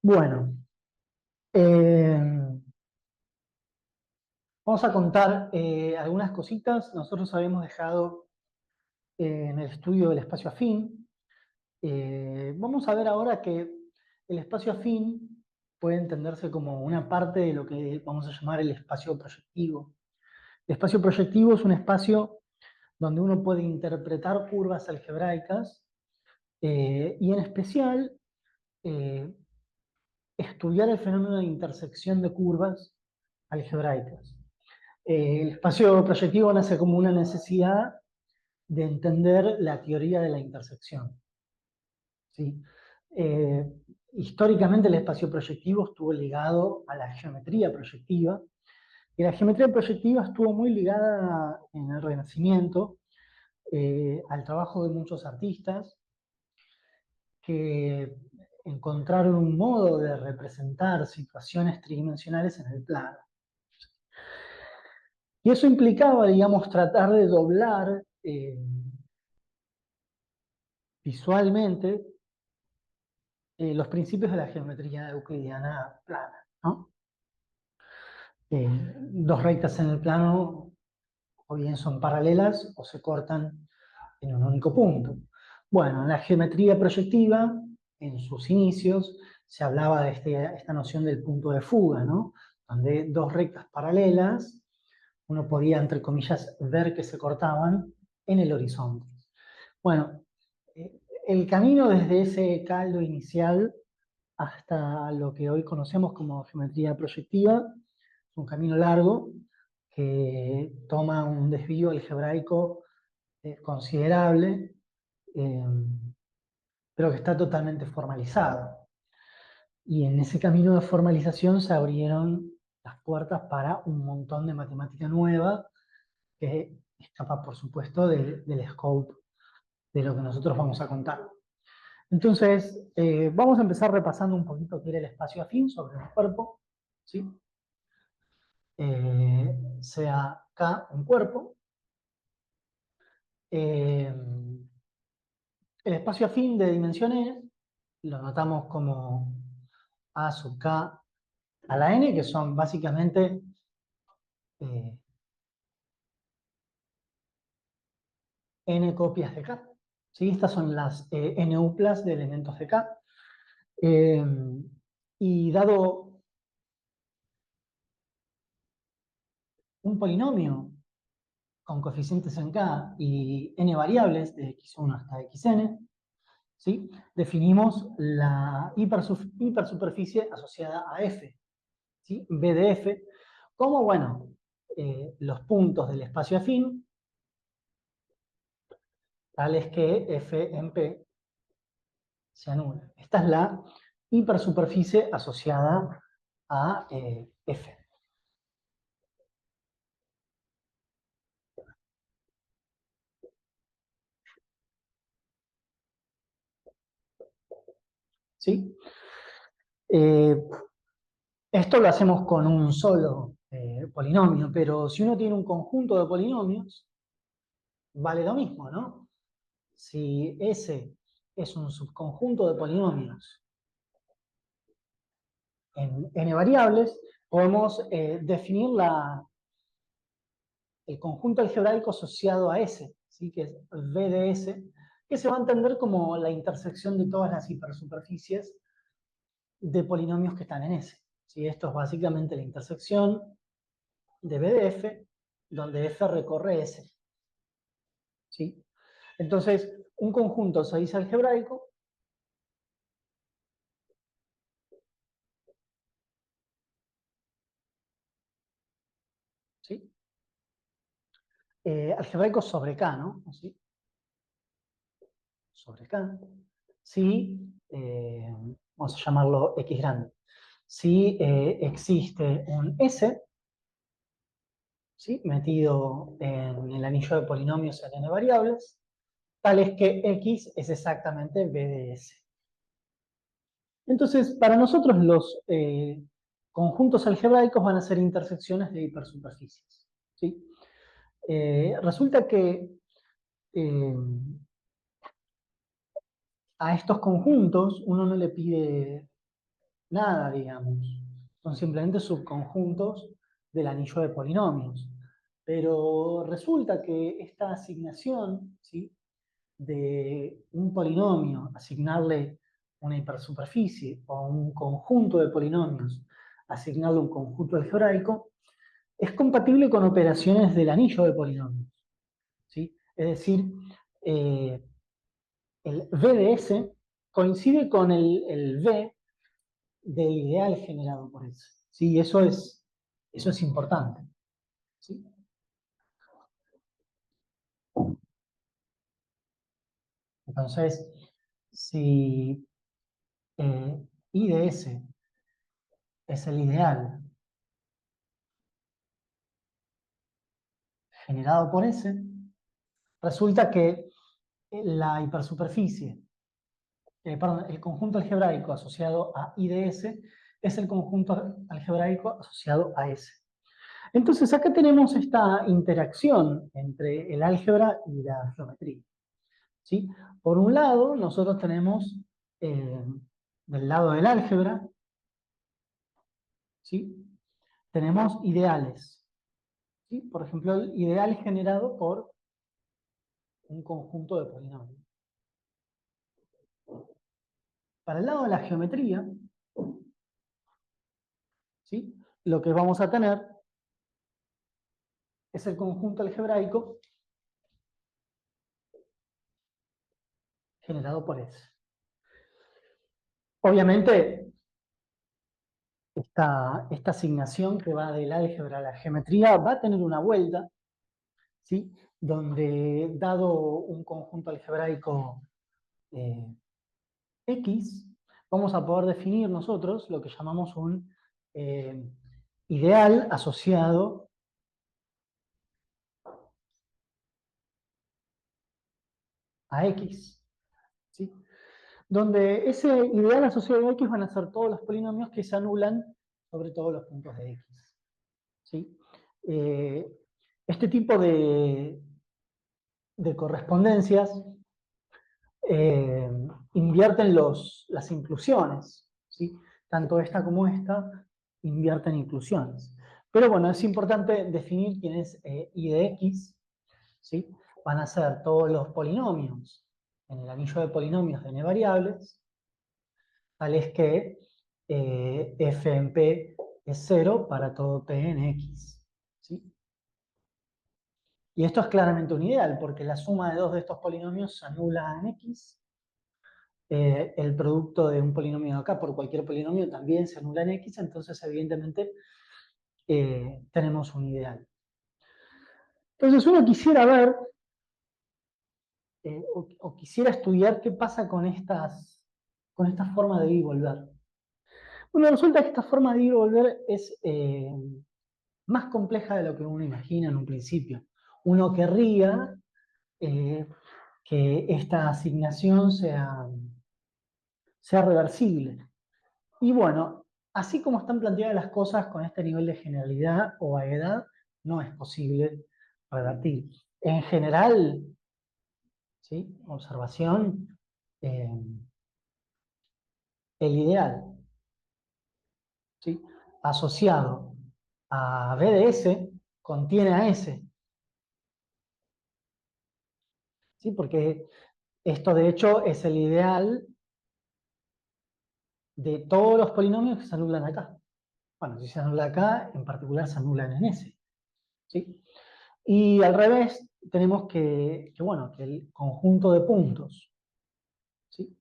Bueno, eh, vamos a contar algunas cositas. Nosotros habíamos dejado en el estudio del espacio afín. Vamos a ver ahora que el espacio afín puede entenderse como una parte de lo que vamos a llamar el espacio proyectivo. El espacio proyectivo es un espacio donde uno puede interpretar curvas algebraicas y en especial eh, estudiar el fenómeno de intersección de curvas algebraicas. El espacio proyectivo nace como una necesidad de entender la teoría de la intersección. ¿Sí? Eh, Históricamente el espacio proyectivo estuvo ligado a la geometría proyectiva, y la geometría proyectiva estuvo muy ligada en el Renacimiento al trabajo de muchos artistas que encontraron un modo de representar situaciones tridimensionales en el plano. Y eso implicaba, digamos, tratar de doblar visualmente los principios de la geometría euclidiana plana, ¿no? Dos rectas en el plano o bien son paralelas o se cortan en un único punto. Bueno, en la geometría proyectiva, en sus inicios, se hablaba de esta noción del punto de fuga, ¿no? Donde dos rectas paralelas, uno podía, entre comillas, ver que se cortaban en el horizonte. Bueno, el camino desde ese caldo inicial hasta lo que hoy conocemos como geometría proyectiva es un camino largo que toma un desvío algebraico considerable, eh, pero que está totalmente formalizado. Y en ese camino de formalización se abrieron las puertas para un montón de matemática nueva que escapa, por supuesto, del scope de lo que nosotros vamos a contar. Entonces, vamos a empezar repasando un poquito qué era el espacio afín sobre el cuerpo, ¿sí? Sea K un cuerpo. Eh, el espacio afín de dimensiones lo notamos como A sub K a la N, que son básicamente eh, N copias de K. ¿Sí? Estas son las N uplas de elementos de K. Eh, y dado un polinomio con coeficientes en K y N variables de x1 hasta xn, ¿sí? Definimos la hipersuperficie asociada a F, ¿sí? B de F, como, bueno, los puntos del espacio afín, tales que F en P se anula. Esta es la hipersuperficie asociada a F. ¿Sí? Eh, Esto lo hacemos con un solo polinomio, pero si uno tiene un conjunto de polinomios, vale lo mismo, ¿no? Si S es un subconjunto de polinomios en n variables, podemos definir el conjunto algebraico asociado a S, ¿sí? Que es V de S, que se va a entender como la intersección de todas las hipersuperficies de polinomios que están en S. ¿Sí? Esto es básicamente la intersección de B de F, donde F recorre S. ¿Sí? Entonces, un conjunto se dice algebraico, ¿sí? Algebraico sobre K, ¿no? ¿Sí? Sobre K. Si, vamos a llamarlo X grande, si existe un S, ¿sí? Metido en el anillo de polinomios en n variables, tal es que X es exactamente B de S. Entonces, para nosotros los conjuntos algebraicos van a ser intersecciones de hipersuperficies, ¿sí? Resulta que eh, a estos conjuntos uno no le pide nada, digamos. Son simplemente subconjuntos del anillo de polinomios. Pero resulta que esta asignación, ¿sí?, de un polinomio, asignarle una hipersuperficie o un conjunto de polinomios, asignarle un conjunto algebraico, es compatible con operaciones del anillo de polinomios, ¿sí? Es decir, eh, el V de S coincide con el V del ideal generado por S. ¿Sí? Eso es importante. ¿Sí? Entonces, si I de S es el ideal generado por S, resulta que la hipersuperficie, perdón, el conjunto algebraico asociado a I de S es el conjunto algebraico asociado a S. Entonces acá tenemos esta interacción entre el álgebra y la geometría, ¿sí? Por un lado, nosotros tenemos del lado del álgebra, ¿sí?, tenemos ideales, ¿sí? Por ejemplo, el ideal generado por un conjunto de polinomios. Para el lado de la geometría, ¿sí?, lo que vamos a tener es el conjunto algebraico generado por S. Obviamente, esta asignación que va del álgebra a la geometría va a tener una vuelta, ¿sí?, donde dado un conjunto algebraico X, vamos a poder definir nosotros lo que llamamos un ideal asociado a X, ¿sí?, donde ese ideal asociado a X van a ser todos los polinomios que se anulan sobre todos los puntos de X, ¿sí? Este tipo de correspondencias eh, invierten las inclusiones, ¿sí? Tanto esta como esta invierten inclusiones. Pero bueno, es importante definir quién es I de X, ¿sí? Van a ser todos los polinomios en el anillo de polinomios de n variables, tales que f en p es 0 para todo p en x, ¿sí? Y esto es claramente un ideal, porque la suma de dos de estos polinomios se anula en x. El producto de un polinomio de acá por cualquier polinomio también se anula en x, entonces evidentemente tenemos un ideal. Entonces uno quisiera ver, o quisiera estudiar qué pasa con esta forma de ir y volver. Bueno, resulta que esta forma de ir y volver es más compleja de lo que uno imagina en un principio. Uno querría que esta asignación sea reversible. Y bueno, así como están planteadas las cosas con este nivel de generalidad o vaguedad, no es posible revertir. En general, ¿sí?, observación, eh, el ideal, ¿sí?, asociado a B de S contiene a S, ¿sí?, porque esto de hecho es el ideal de todos los polinomios que se anulan acá. Bueno, si se anula acá, en particular se anulan en S, ¿sí? Y al revés, tenemos bueno, que el conjunto de puntos, ¿sí?,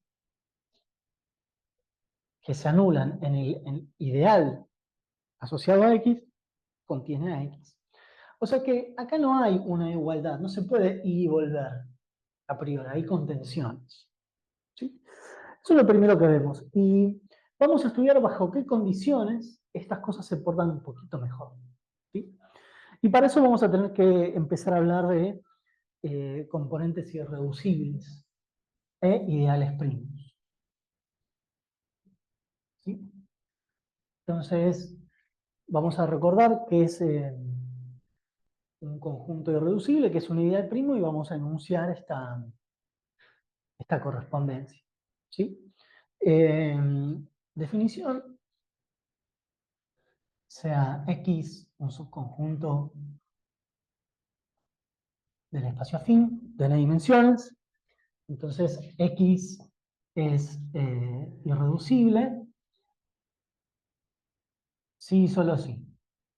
que se anulan en el ideal asociado a X, contiene a X. O sea que acá no hay una igualdad, no se puede ir y volver a priori, hay contenciones, ¿sí? Eso es lo primero que vemos. Y vamos a estudiar bajo qué condiciones estas cosas se portan un poquito mejor, ¿sí? Y para eso vamos a tener que empezar a hablar de componentes irreducibles e ideales primos, ¿sí? Entonces, vamos a recordar que es un conjunto irreducible, que es un ideal primo, y vamos a enunciar esta correspondencia, ¿sí? Definición. sea X un subconjunto del espacio afín de n dimensiones. Entonces X es irreducible si y solo si.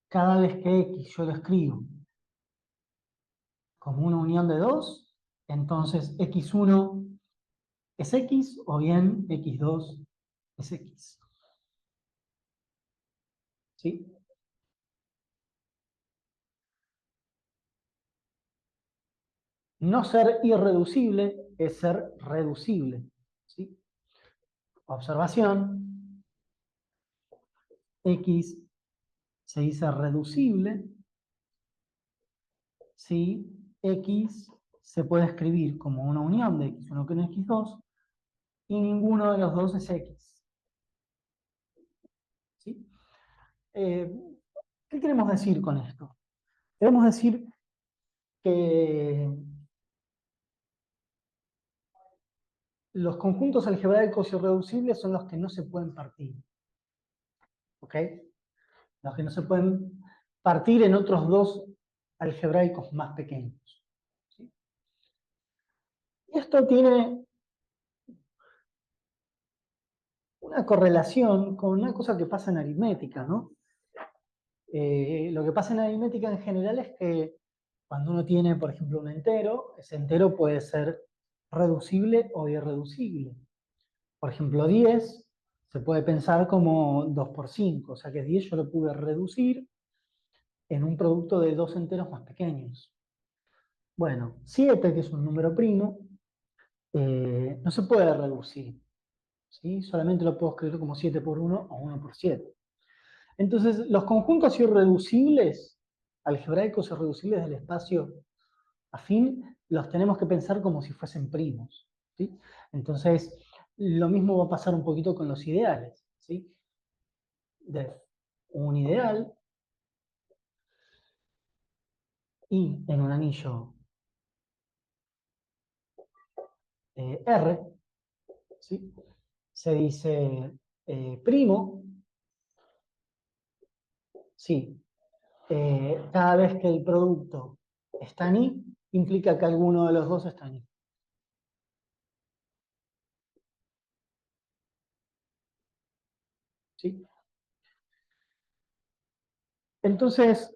Cada vez que X yo lo escribo como una unión de dos, entonces X1 es X o bien X2 es X. ¿Sí? No ser irreducible es ser reducible. ¿Sí? Observación, X se dice reducible si X se puede escribir como una unión de X1 con X2 y ninguno de los dos es X. ¿Sí? Eh, ¿Qué queremos decir con esto? Queremos decir que los conjuntos algebraicos irreducibles son los que no se pueden partir. ¿Ok? Los que no se pueden partir en otros dos algebraicos más pequeños. ¿Sí? Y esto tiene una correlación con una cosa que pasa en aritmética, ¿no? Lo que pasa en aritmética en general es que cuando uno tiene, por ejemplo, un entero, ese entero puede ser reducible o irreducible. Por ejemplo, 10 se puede pensar como 2 por 5, o sea que 10 yo lo pude reducir en un producto de dos enteros más pequeños. Bueno, 7, que es un número primo, no se puede reducir, ¿sí? Solamente lo puedo escribir como 7 por 1 o 1 por 7. Entonces, los conjuntos irreducibles, algebraicos irreducibles del espacio afín, los tenemos que pensar como si fuesen primos, ¿sí? Entonces, lo mismo va a pasar un poquito con los ideales, ¿sí? De un ideal y en un anillo R, ¿sí? Se dice primo, sí, cada vez que el producto está en I, implica que alguno de los dos está en I. ¿Sí? Entonces,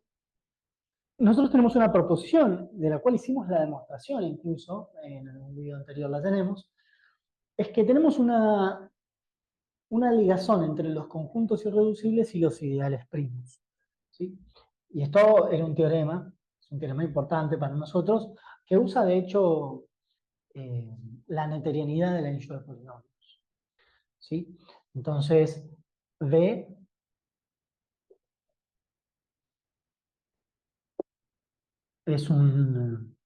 nosotros tenemos una proposición de la cual hicimos la demostración incluso, en un video anterior la tenemos, es que tenemos una ligazón entre los conjuntos irreducibles y los ideales primos. ¿Sí? Y esto era un teorema, es un teorema importante para nosotros, que usa de hecho la noetherianidad del anillo de polinomios. ¿Sí? Entonces, B es un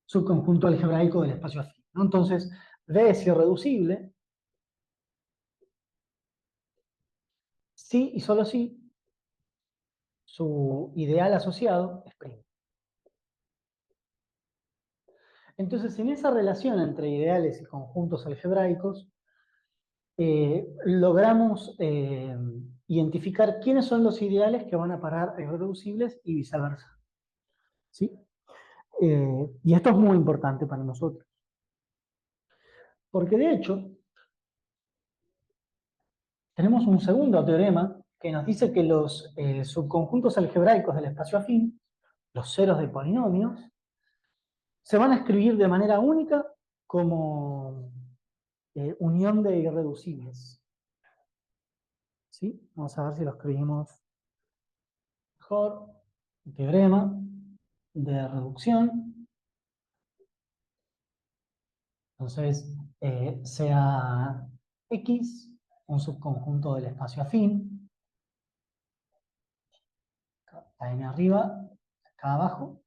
subconjunto algebraico del espacio afín, ¿no? Entonces, B es irreducible si y solo si su ideal asociado es primo. Entonces, en esa relación entre ideales y conjuntos algebraicos, logramos identificar quiénes son los ideales que van a parar a irreducibles y viceversa. ¿Sí? Y esto es muy importante para nosotros. Porque de hecho, tenemos un segundo teorema que nos dice que los subconjuntos algebraicos del espacio afín, los ceros de polinomios, se van a escribir de manera única como unión de irreducibles. ¿Sí? Vamos a ver si lo escribimos mejor. Teorema de reducción. Entonces, sea X un subconjunto del espacio afín, acá N arriba, acá abajo.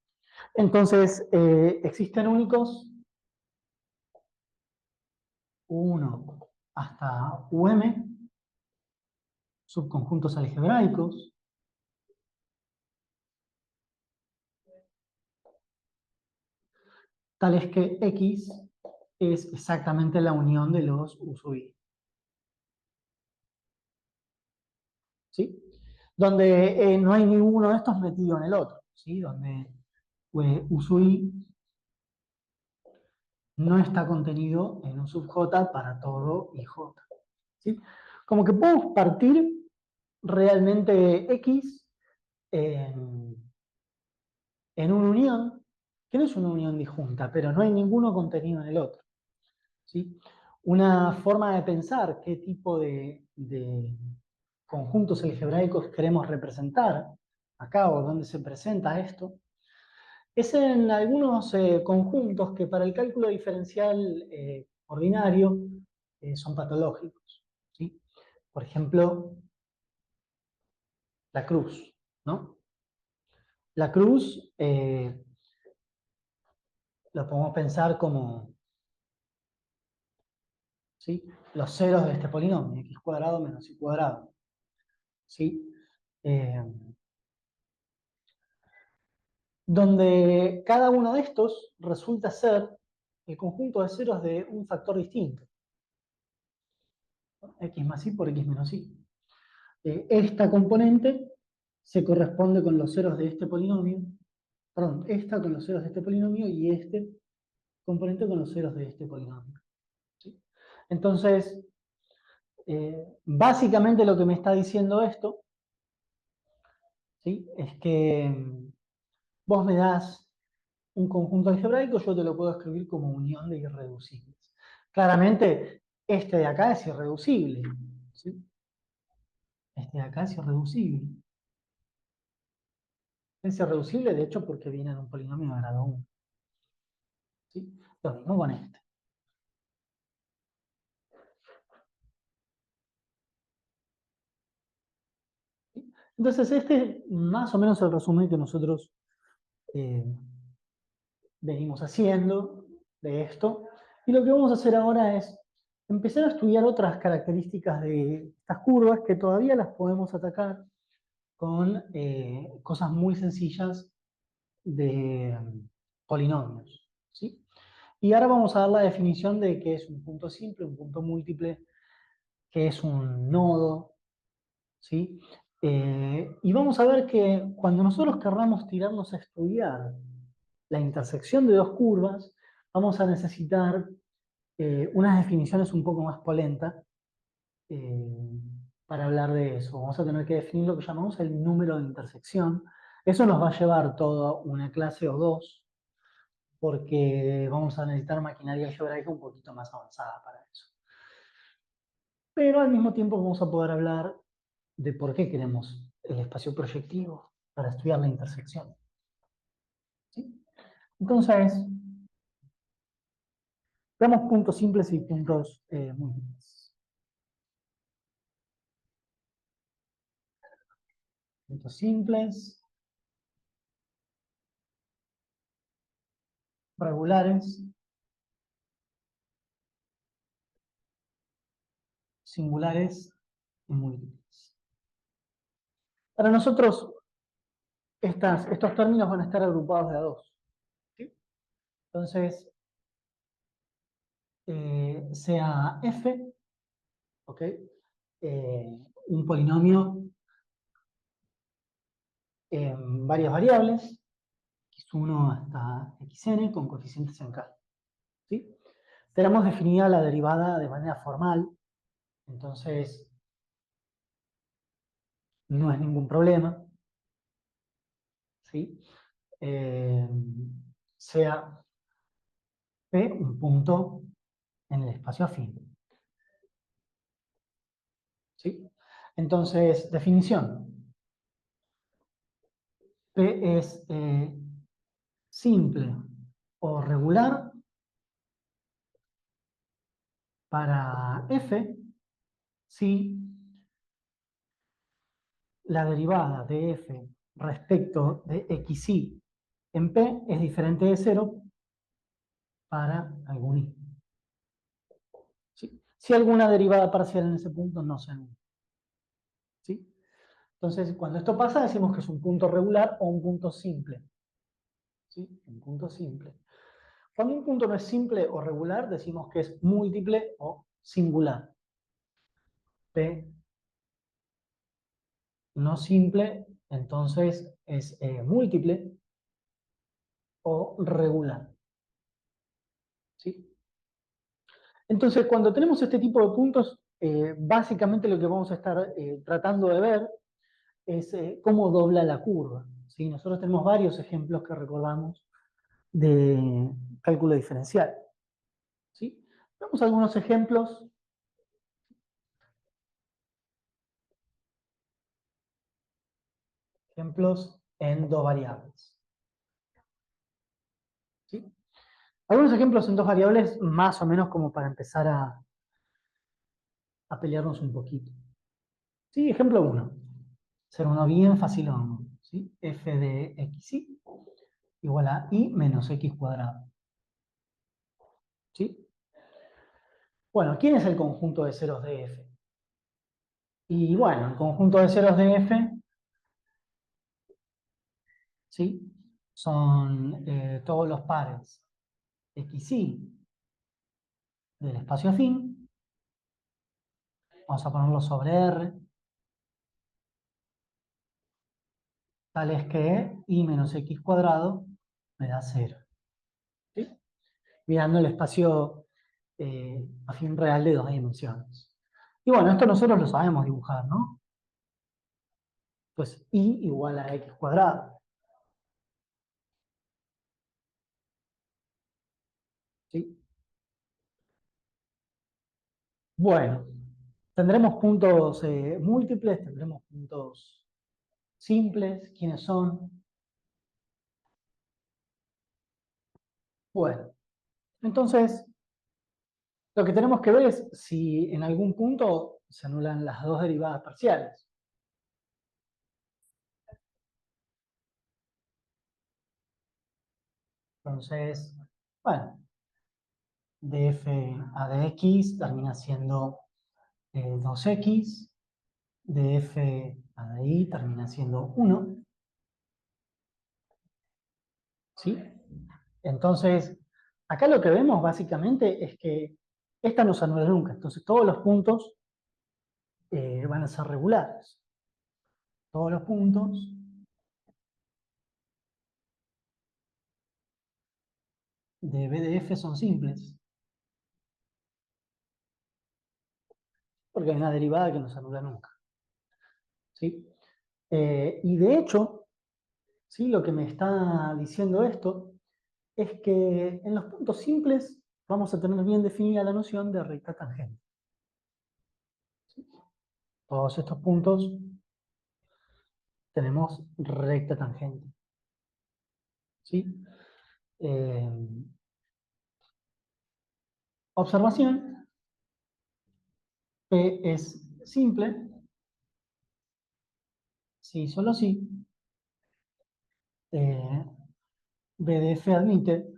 Entonces, existen únicos 1 hasta UM, subconjuntos algebraicos, tales que X es exactamente la unión de los U sub I. ¿sí? Donde no hay ninguno de estos metido en el otro, ¿sí? Donde Usui no está contenido en un sub J para todo y J, ¿sí? Como que podemos partir realmente X en, en una unión, que no es una unión disjunta, pero no hay ninguno contenido en el otro, ¿sí? Una forma de pensar qué tipo de conjuntos algebraicos queremos representar acá o dónde se presenta esto, es en algunos conjuntos que para el cálculo diferencial ordinario son patológicos, ¿sí? Por ejemplo, la cruz, ¿no? La cruz lo podemos pensar como, ¿sí? Los ceros de este polinomio, x cuadrado menos y cuadrado, ¿sí? Eh, donde cada uno de estos resulta ser el conjunto de ceros de un factor distinto, ¿no? X más y por x menos y. Esta componente se corresponde con los ceros de este polinomio, perdón, esta con los ceros de este polinomio y este componente con los ceros de este polinomio, ¿sí? Entonces, básicamente lo que me está diciendo esto, ¿sí? Es que vos me das un conjunto algebraico, yo te lo puedo escribir como unión de irreducibles. Claramente, este de acá es irreducible, ¿sí? Este de acá es irreducible. Es irreducible, de hecho, porque viene en un polinomio de grado 1. ¿Sí? Lo mismo con este. ¿Sí? Entonces, este es más o menos el resumen que nosotros eh, venimos haciendo de esto. Y lo que vamos a hacer ahora es empezar a estudiar otras características de estas curvas que todavía las podemos atacar con cosas muy sencillas de polinomios, ¿sí? Y ahora vamos a dar la definición de qué es un punto simple, un punto múltiple, qué es un nodo, ¿sí? Y vamos a ver que cuando nosotros querramos tirarnos a estudiar la intersección de dos curvas, vamos a necesitar unas definiciones un poco más polentas eh, para hablar de eso. Vamos a tener que definir lo que llamamos el número de intersección. Eso nos va a llevar toda una clase o dos, porque vamos a necesitar maquinaria algebraica un poquito más avanzada para eso. Pero al mismo tiempo vamos a poder hablar de por qué queremos el espacio proyectivo para estudiar la intersección, ¿sí? Entonces, veamos puntos simples y puntos múltiples. Puntos simples, regulares, singulares y múltiples. Para nosotros, estos términos van a estar agrupados de a dos, ¿sí? Entonces, sea f, ¿ok? Un polinomio en varias variables, x1 hasta xn, con coeficientes en k, ¿sí? Tenemos definida la derivada de manera formal, entonces no es ningún problema, ¿sí? Eh, sea P un punto en el espacio afín, ¿sí? Entonces, definición. P es simple o regular para f si la derivada de f respecto de xy en p es diferente de 0 para algún i. ¿Sí? Si alguna derivada parcial en ese punto no se anula, ¿sí? Entonces, cuando esto pasa, decimos que es un punto regular o un punto simple, ¿sí? Un punto simple. Cuando un punto no es simple o regular, decimos que es múltiple o singular. P no simple, entonces es múltiple o regular. ¿Sí? Entonces, cuando tenemos este tipo de puntos, básicamente lo que vamos a estar tratando de ver es cómo dobla la curva. ¿Sí? Nosotros tenemos varios ejemplos que recordamos de cálculo diferencial. ¿Sí? Vemos algunos ejemplos en dos variables. ¿Sí? Algunos ejemplos en dos variables, más o menos como para empezar a pelearnos un poquito. ¿Sí? Ejemplo 1. Ser uno bien facilón. ¿Sí? F de xy igual a y menos x cuadrado. ¿Sí? Bueno, ¿quién es el conjunto de ceros de f? Y bueno, el conjunto de ceros de f, ¿sí? Son todos los pares xy del espacio afín. Vamos a ponerlo sobre R, tales que y menos x cuadrado me da 0. ¿Sí? Mirando el espacio afín real de dos dimensiones. Y bueno, esto nosotros lo sabemos dibujar, ¿no? Pues y igual a x cuadrado. ¿Sí? Bueno, tendremos puntos múltiples, tendremos puntos simples. ¿Quiénes son? Bueno, entonces lo que tenemos que ver es si en algún punto se anulan las dos derivadas parciales. Entonces, bueno, df a dx termina siendo 2x, df a dy termina siendo 1, ¿sí? Entonces, acá lo que vemos básicamente es que esta no se anula nunca, entonces todos los puntos van a ser regulares. Todos los puntos de B de F son simples, porque hay una derivada que no se anula nunca. ¿Sí? Y de hecho, ¿sí? Lo que me está diciendo esto es que en los puntos simples vamos a tener bien definida la noción de recta tangente. ¿Sí? Todos estos puntos tenemos recta tangente. ¿Sí? Eh, observación, P es simple, si solo si BDF admite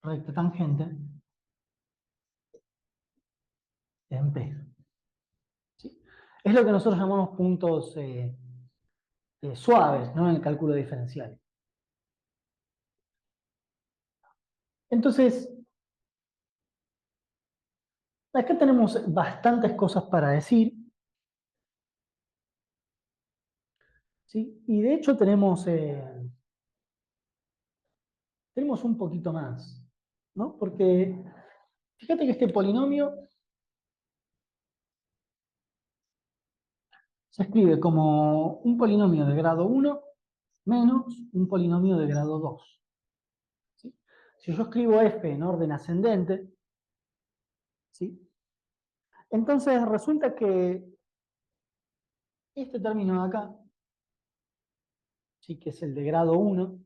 recta tangente en P. ¿Sí? Es lo que nosotros llamamos puntos suaves, ¿no? En el cálculo diferencial. Entonces, acá tenemos bastantes cosas para decir, ¿sí? Y de hecho tenemos un poquito más, ¿no? Porque fíjate que este polinomio se escribe como un polinomio de grado 1 menos un polinomio de grado 2. ¿Sí? Si yo escribo f en orden ascendente, ¿sí? Entonces resulta que este término de acá, ¿sí? Que es el de grado 1,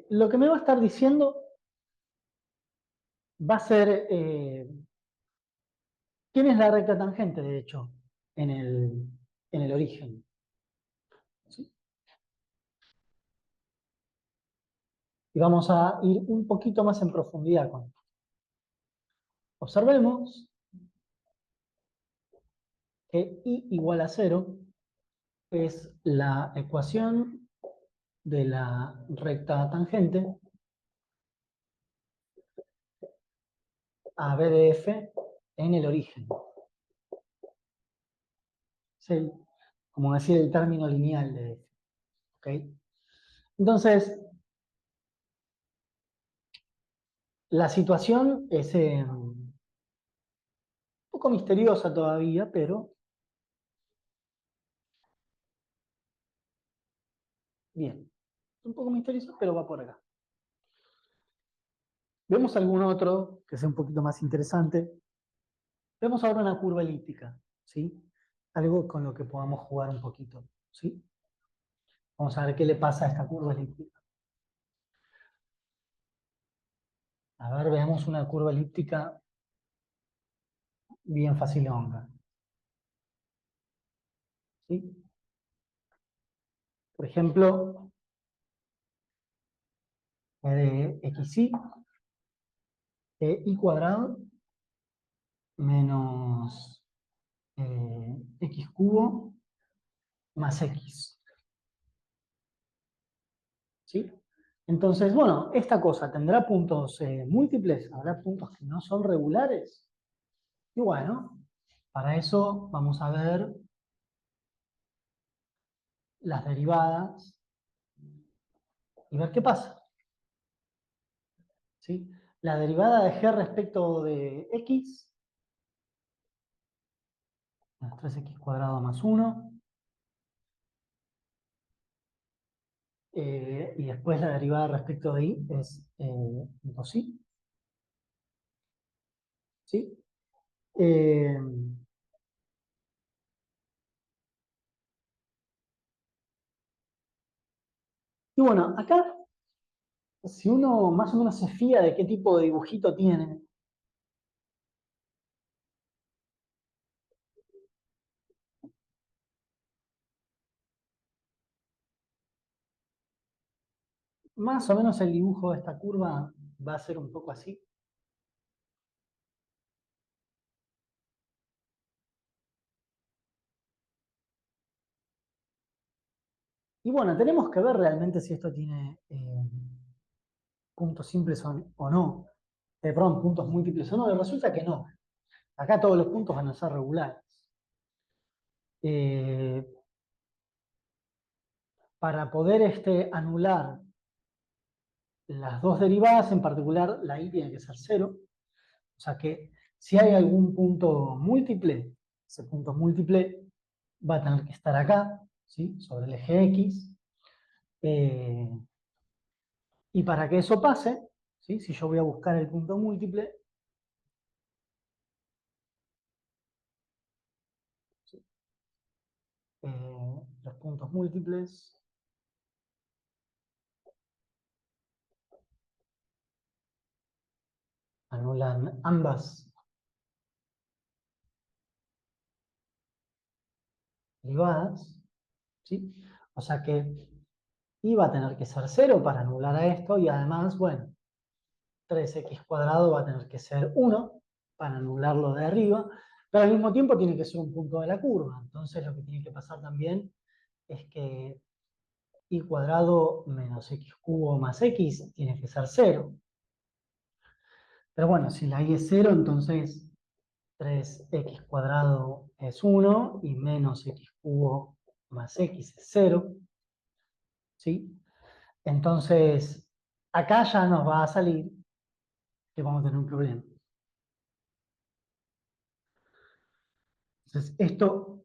lo que me va a estar diciendo va a ser quién es la recta tangente, de hecho, en el origen. ¿Sí? Y vamos a ir un poquito más en profundidad con esto. Observemos que i igual a 0 es la ecuación de la recta tangente a b de f en el origen. como decir, el término lineal de f. ¿Ok? Entonces, la situación es un poco misteriosa todavía, pero bien. Un poco misteriosa, pero va por acá. Vemos algún otro que sea un poquito más interesante. Vemos ahora una curva elíptica, ¿sí? Algo con lo que podamos jugar un poquito, ¿sí? Vamos a ver qué le pasa a esta curva elíptica. A ver, veamos una curva elíptica bien facilonga, ¿sí? Por ejemplo, de xy, y cuadrado menos x cubo más x, ¿sí? Entonces, bueno, esta cosa tendrá puntos múltiples, habrá puntos que no son regulares. Y bueno, para eso vamos a ver las derivadas y ver qué pasa, ¿sí? La derivada de g respecto de x, más 3x cuadrado más 1, y después la derivada respecto de y es 2y, ¿sí? Eh, y bueno, acá, si uno más o menos se fía de qué tipo de dibujito tiene, más o menos el dibujo de esta curva va a ser un poco así. Y bueno, tenemos que ver realmente si esto tiene puntos simples o no. Perdón, puntos múltiples o no. Y resulta que no. Acá todos los puntos van a ser regulares. Eh, para poder anular las dos derivadas, en particular la y tiene que ser cero. O sea que si hay algún punto múltiple, ese punto múltiple va a tener que estar acá, ¿sí? Sobre el eje X. Eh, y para que eso pase, ¿sí? Si yo voy a buscar el punto múltiple, ¿sí? Los puntos múltiples anulan ambas derivadas, ¿sí? O sea que y va a tener que ser cero para anular a esto, y además, bueno, 3x cuadrado va a tener que ser 1 para anularlo de arriba, pero al mismo tiempo tiene que ser un punto de la curva. Entonces lo que tiene que pasar también es que y cuadrado menos x cubo más x tiene que ser cero. Pero bueno, si la y es cero, entonces 3x cuadrado es 1 y menos x cubo más x es cero, ¿sí? Entonces, acá ya nos va a salir que vamos a tener un problema. Entonces, esto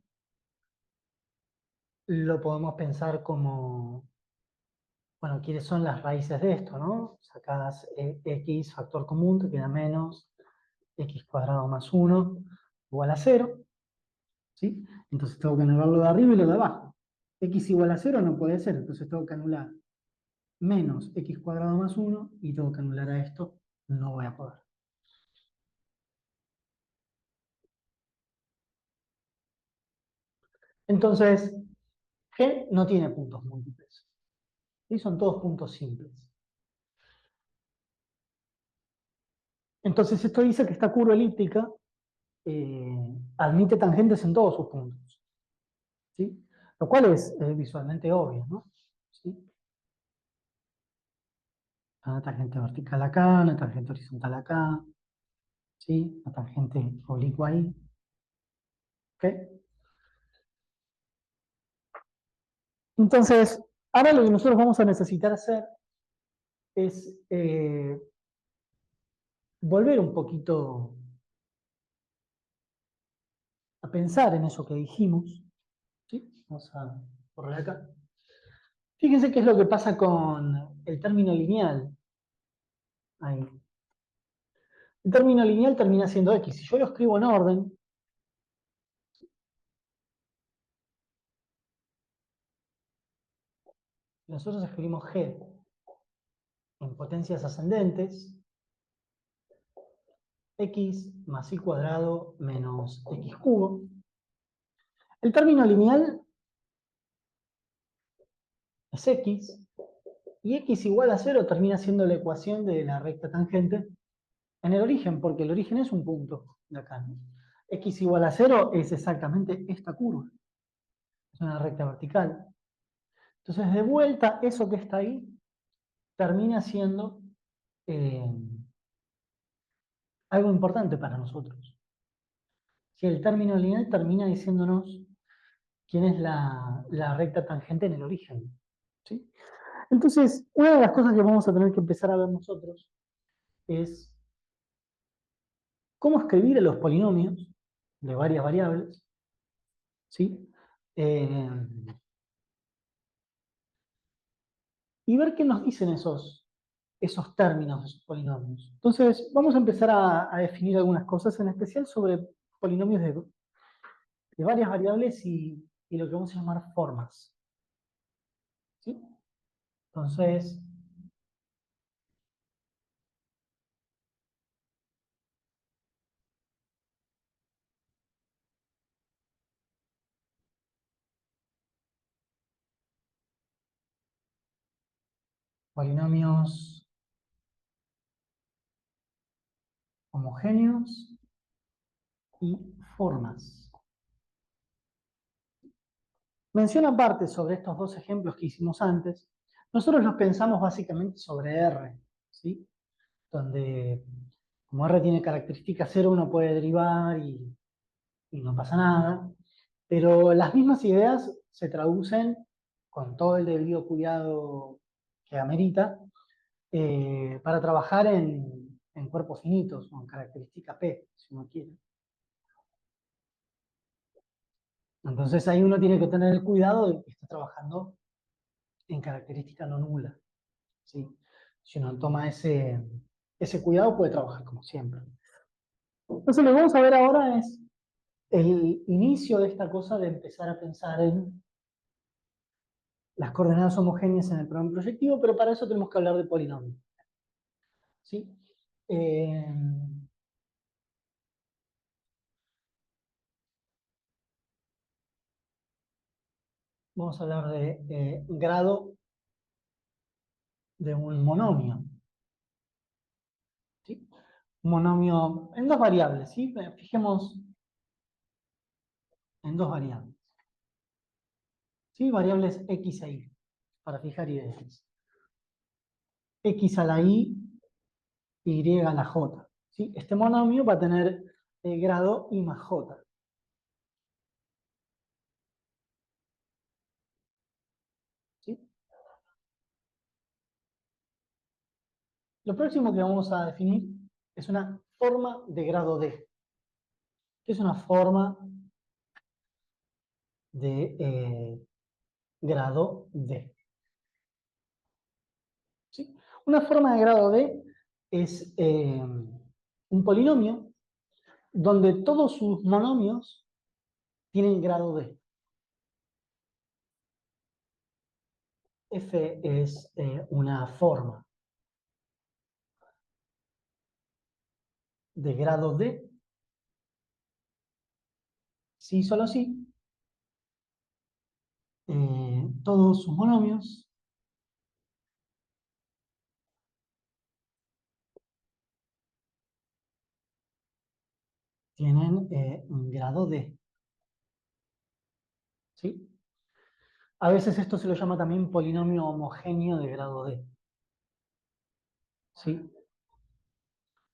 lo podemos pensar como, bueno, ¿quiénes son las raíces de esto, no? Sacás x, factor común, te queda menos x cuadrado más 1 igual a 0, ¿sí? Entonces tengo que anular lo de arriba y lo de abajo. X igual a 0 no puede ser, entonces tengo que anular menos x cuadrado más 1 y tengo que anular a esto, no voy a poder. Entonces, G no tiene puntos múltiples. Y son todos puntos simples. Entonces esto dice que esta curva elíptica admite tangentes en todos sus puntos, ¿sí? Lo cual es visualmente obvio, ¿no? ¿Sí? Una tangente vertical acá, una tangente horizontal acá, ¿sí? Una tangente oblicua ahí. ¿Ok? Entonces, ahora lo que nosotros vamos a necesitar hacer es volver un poquito a pensar en eso que dijimos. ¿Sí? Vamos a borrar acá. Fíjense qué es lo que pasa con el término lineal. Ahí. El término lineal termina siendo x. Si yo lo escribo en orden, nosotros escribimos g en potencias ascendentes, x más y cuadrado menos x cubo. El término lineal es x, y x igual a 0 termina siendo la ecuación de la recta tangente en el origen, porque el origen es un punto de acá, ¿no? X igual a 0 es exactamente esta curva, es una recta vertical. Entonces, de vuelta, eso que está ahí termina siendo eh, algo importante para nosotros. Si el término lineal termina diciéndonos quién es la recta tangente en el origen. ¿Sí? Entonces, una de las cosas que vamos a tener que empezar a ver nosotros es cómo escribir a los polinomios de varias variables, ¿sí? Eh, y ver qué nos dicen esos términos, esos polinomios. Entonces, vamos a empezar a definir algunas cosas, en especial sobre polinomios de varias variables y lo que vamos a llamar formas. ¿Sí? Entonces, polinomios homogéneos y formas. Mención aparte sobre estos dos ejemplos que hicimos antes, nosotros los pensamos básicamente sobre R, ¿sí? Donde como R tiene característica cero, uno puede derivar y no pasa nada, pero las mismas ideas se traducen con todo el debido cuidado que amerita para trabajar en cuerpos finitos o en característica P, si uno quiere. Entonces ahí uno tiene que tener el cuidado de que está trabajando en característica no nula. ¿Sí? Si uno toma ese cuidado, puede trabajar como siempre. Entonces lo que vamos a ver ahora es el inicio de esta cosa de empezar a pensar en las coordenadas homogéneas en el programa proyectivo, pero para eso tenemos que hablar de polinomios. ¿Sí? Eh, Vamos a hablar de grado de un monomio. ¿Sí? Un monomio en dos variables. ¿Sí? Fijemos en dos variables. ¿Sí? Variables x e y, para fijar ideas. X a la y, y a la j. ¿Sí? Este monomio va a tener grado i más j. ¿Sí? Lo próximo que vamos a definir es una forma de grado D. ¿Qué es una forma de grado D? ¿Sí? Una forma de grado D es un polinomio donde todos sus monomios tienen grado D. F es una forma de grado D, sí, solo sí. Todos sus monomios tienen un grado D. ¿Sí? A veces esto se lo llama también polinomio homogéneo de grado D. ¿Sí?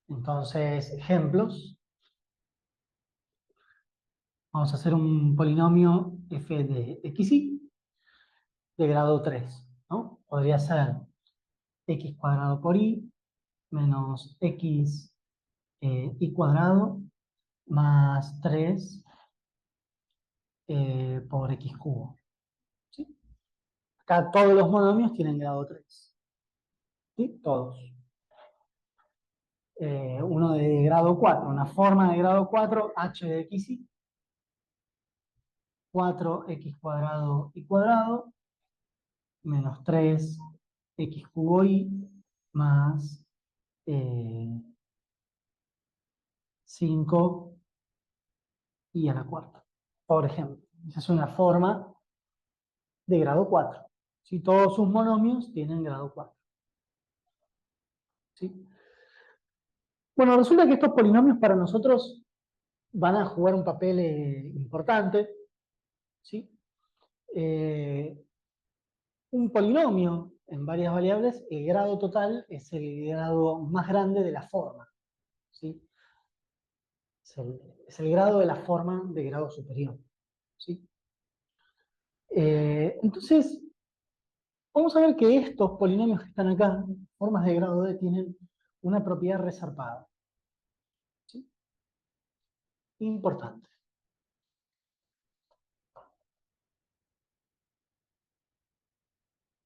Entonces, ejemplos. Vamos a hacer un polinomio f de xy, de grado 3, ¿no? Podría ser x cuadrado por y menos x y cuadrado más 3 por x cubo. ¿Sí? Acá todos los monomios tienen grado 3. ¿Sí? Todos. Uno de grado 4, una forma de grado 4, h de x y, 4x cuadrado y cuadrado, menos 3x cubo y, más 5 y a la cuarta. Por ejemplo, esa es una forma de grado 4. Si todos sus monomios tienen grado 4. ¿Sí? Bueno, resulta que estos polinomios para nosotros van a jugar un papel importante. ¿Sí? Eh, un polinomio en varias variables, el grado total es el grado más grande de la forma. ¿Sí? Es el grado de la forma de grado superior. ¿Sí? Entonces, vamos a ver que estos polinomios que están acá, formas de grado D, tienen una propiedad resarpada. ¿Sí? Importante.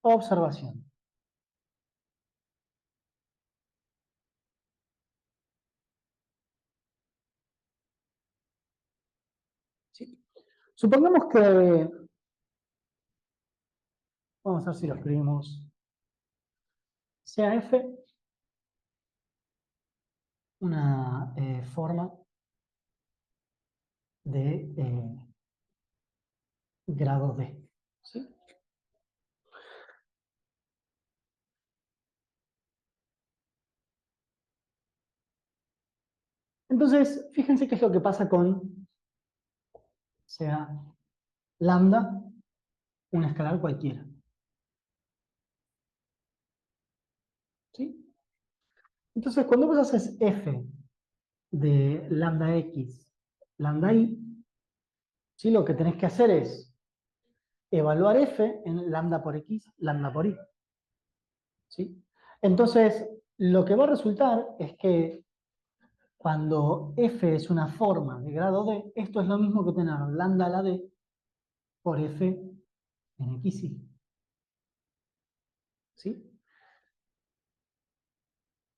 Observación. ¿Sí? Supongamos que, vamos a ver si lo escribimos, sea F una forma de grado D. ¿Sí? Entonces, fíjense qué es lo que pasa con, sea lambda, una escalar cualquiera. ¿Sí? Entonces, cuando vos haces f de lambda x, lambda y, ¿sí? Lo que tenés que hacer es evaluar f en lambda por x, lambda por y. ¿Sí? Entonces, lo que va a resultar es que cuando f es una forma de grado d, esto es lo mismo que tener lambda a la d por f en x y. ¿Sí?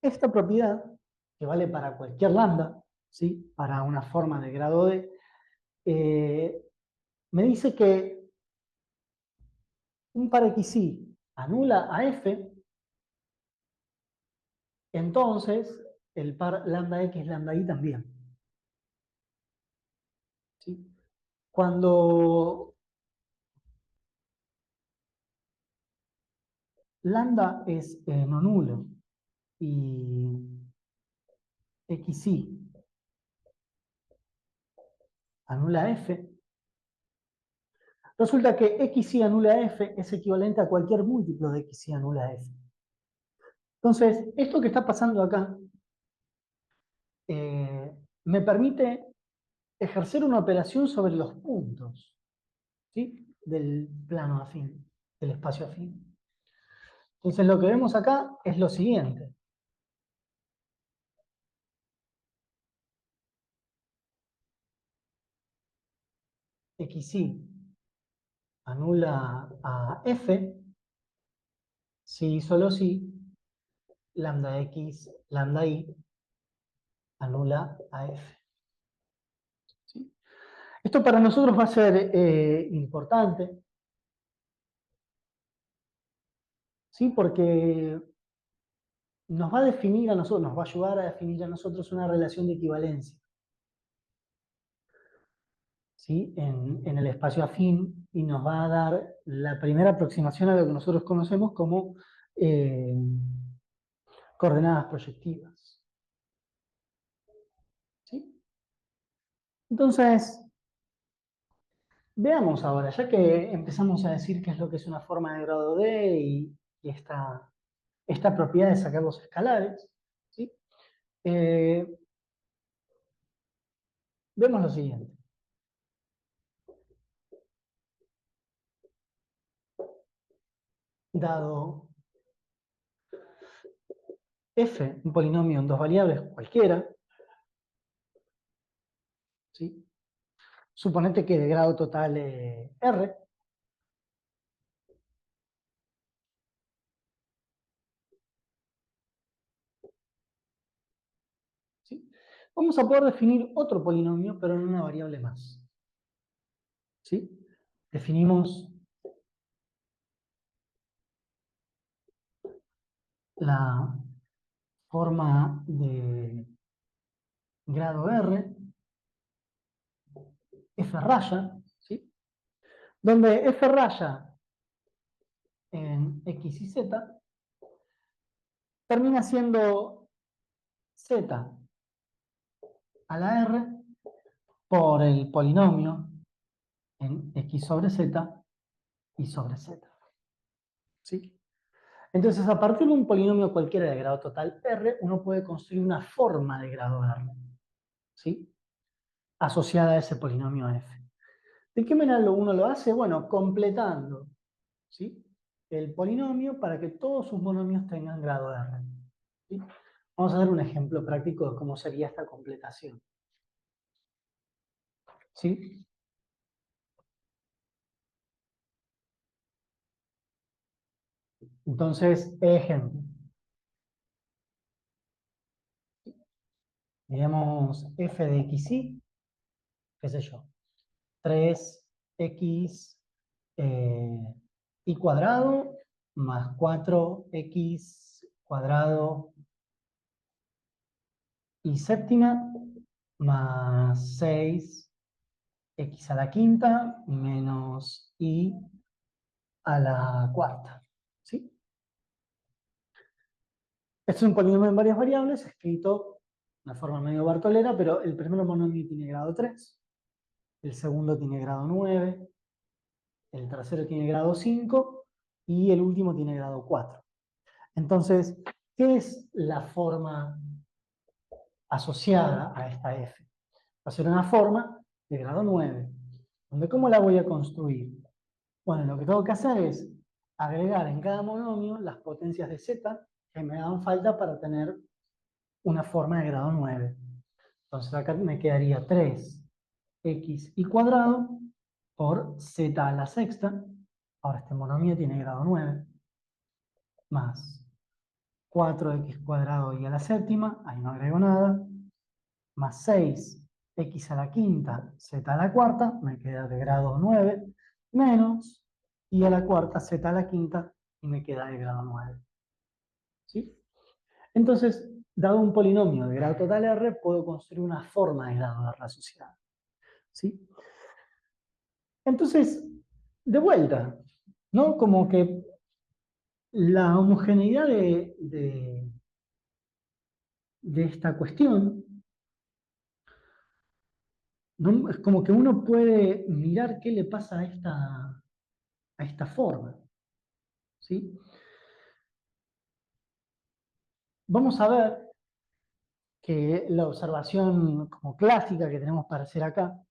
Esta propiedad, que vale para cualquier lambda, ¿sí? Para una forma de grado d, me dice que un par xy anula a f, entonces el par lambda x lambda y también. ¿Sí? Cuando lambda es no nulo y xy anula a f, resulta que xy anula a f es equivalente a cualquier múltiplo de xy anula a f. Entonces, esto que está pasando acá me permite ejercer una operación sobre los puntos, ¿sí? Del plano afín, del espacio afín. Entonces lo que vemos acá es lo siguiente. XY anula a F, si y solo si, lambda X, lambda Y anula a F. ¿Sí? Esto para nosotros va a ser importante, ¿sí? Porque nos va a definir a nosotros, nos va a ayudar a definir a nosotros una relación de equivalencia. ¿Sí? En el espacio afín y nos va a dar la primera aproximación a lo que nosotros conocemos como eh, coordenadas proyectivas. ¿Sí? Entonces, veamos ahora, ya que empezamos a decir qué es lo que es una forma de grado D y esta propiedad de sacar los escalares, ¿sí? Eh, vemos lo siguiente. dado f, un polinomio en dos variables cualquiera, ¿sí? Suponete que de grado total R, ¿sí? Vamos a poder definir otro polinomio, pero en una variable más, ¿sí? Definimos la forma de grado R, f raya, ¿sí? Donde f raya en x y z termina siendo z a la r por el polinomio en x sobre z y sobre z, ¿sí? Entonces, a partir de un polinomio cualquiera de grado total R, uno puede construir una forma de grado R, ¿sí? Asociada a ese polinomio f. ¿De qué manera uno lo hace? Bueno, completando, ¿sí? El polinomio para que todos sus monomios tengan grado R, ¿sí? Vamos a dar un ejemplo práctico de cómo sería esta completación, ¿sí? Entonces, ejemplo. Digamos f de xy, qué sé yo, 3x y cuadrado más 4x cuadrado y séptima más 6x a la quinta menos y a la cuarta, ¿sí? Este es un polinomio en varias variables, escrito de una forma medio bartolera, pero el primer monomio tiene grado 3, el segundo tiene grado 9, el tercero tiene grado 5 y el último tiene grado 4. Entonces, ¿qué es la forma asociada a esta f? Va a ser una forma de grado 9. ¿Donde cómo la voy a construir? Bueno, lo que tengo que hacer es agregar en cada monomio las potencias de z que me dan falta para tener una forma de grado 9. Entonces acá me quedaría 3x y cuadrado por z a la sexta. Ahora este monomio tiene grado 9. Más 4x cuadrado y a la séptima, ahí no agrego nada, más 6x a la quinta, z a la cuarta, me queda de grado 9, menos y a la cuarta, z a la quinta, y me queda de grado 9. ¿Sí? Entonces, dado un polinomio de grado total R, puedo construir una forma de grado R asociada. ¿Sí? Entonces, de vuelta, ¿no? Como que la homogeneidad de esta cuestión, ¿no? Es como que uno puede mirar qué le pasa a esta forma, ¿sí? Vamos a ver que la observación como clásica que tenemos para hacer acá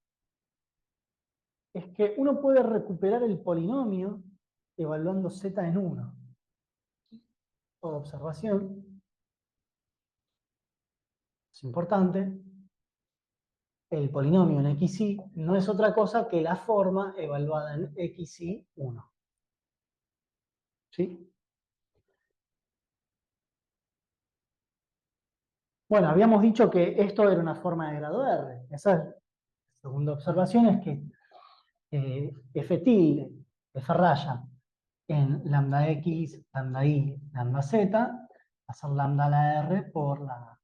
es que uno puede recuperar el polinomio evaluando z en 1. Por observación, es importante, el polinomio en xy no es otra cosa que la forma evaluada en xy 1. ¿Sí? Bueno, habíamos dicho que esto era una forma de grado R. Esa segunda observación es que f tilde, f raya, en lambda x, lambda y, lambda z, va a ser lambda a la r por la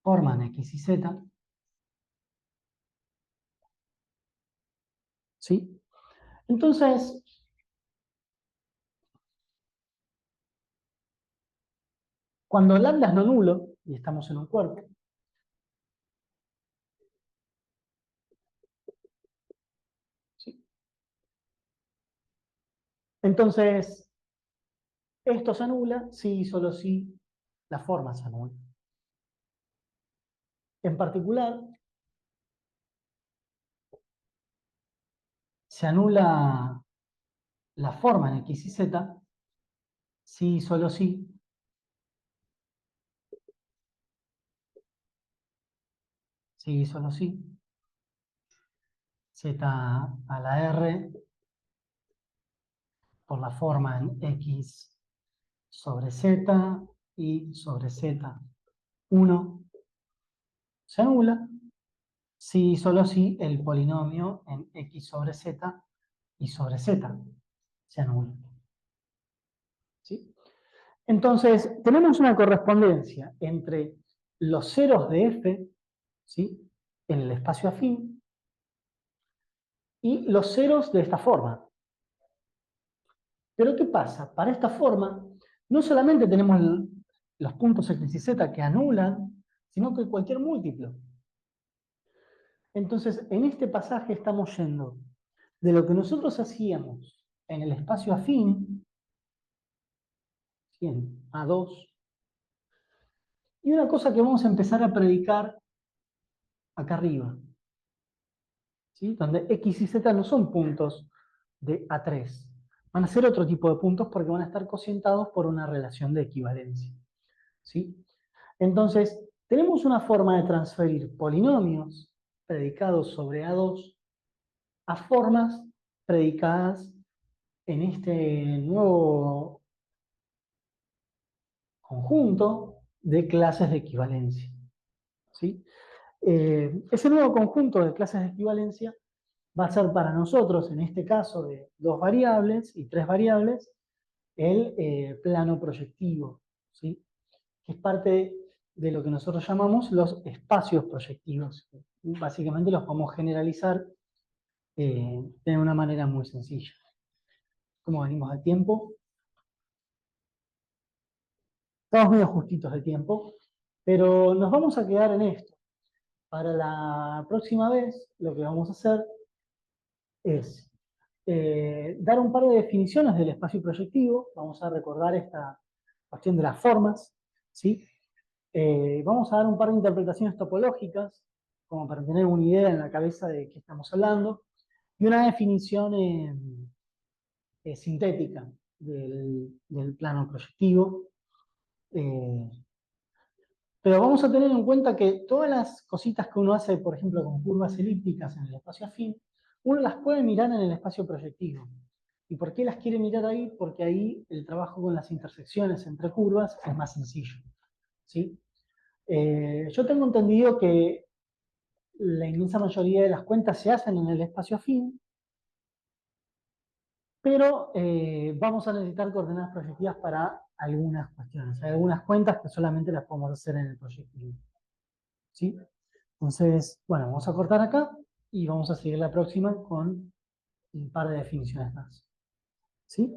forma en x y z. ¿Sí? Entonces, cuando lambda es no nulo, y estamos en un cuerpo, ¿sí? Entonces, esto se anula si y solo si la forma se anula. En particular, se anula la forma en x y z sí, solo sí, sí, solo sí, z a la r por la forma en x sobre z y sobre z. 1 se anula, sí, solo si el polinomio en x sobre z y sobre z se anula. ¿Sí? Entonces, tenemos una correspondencia entre los ceros de f, ¿sí?, en el espacio afín y los ceros de esta forma. Pero ¿qué pasa? Para esta forma, no solamente tenemos los puntos x y z que anulan, sino que cualquier múltiplo. Entonces, en este pasaje estamos yendo de lo que nosotros hacíamos en el espacio afín, ¿sí?, en A2, y una cosa que vamos a empezar a predicar acá arriba, ¿sí?, donde x y z no son puntos de A3, van a ser otro tipo de puntos porque van a estar cocientados por una relación de equivalencia. ¿Sí? Entonces, tenemos una forma de transferir polinomios predicados sobre A2 a formas predicadas en este nuevo conjunto de clases de equivalencia. ¿Sí? Ese nuevo conjunto de clases de equivalencia va a ser para nosotros, en este caso de 2 variables y 3 variables, el plano proyectivo, ¿sí?, que es parte de lo que nosotros llamamos los espacios proyectivos. Básicamente los podemos generalizar de una manera muy sencilla. ¿Cómo venimos de tiempo? Estamos medio justitos de tiempo, pero nos vamos a quedar en esto. Para la próxima vez, lo que vamos a hacer es dar un par de definiciones del espacio proyectivo. Vamos a recordar esta cuestión de las formas, ¿sí? Vamos a dar un par de interpretaciones topológicas, como para tener una idea en la cabeza de qué estamos hablando, y una definición sintética del plano proyectivo. Eh, pero vamos a tener en cuenta que todas las cositas que uno hace, por ejemplo, con curvas elípticas en el espacio afín, uno las puede mirar en el espacio proyectivo. ¿Y por qué las quiere mirar ahí? Porque ahí el trabajo con las intersecciones entre curvas es más sencillo. ¿Sí? Yo tengo entendido que la inmensa mayoría de las cuentas se hacen en el espacio afín, pero vamos a necesitar coordenadas proyectivas para algunas cuestiones. Hay algunas cuentas que solamente las podemos hacer en el proyectivo. ¿Sí? Entonces, bueno, vamos a cortar acá y vamos a seguir la próxima con un par de definiciones más. ¿Sí?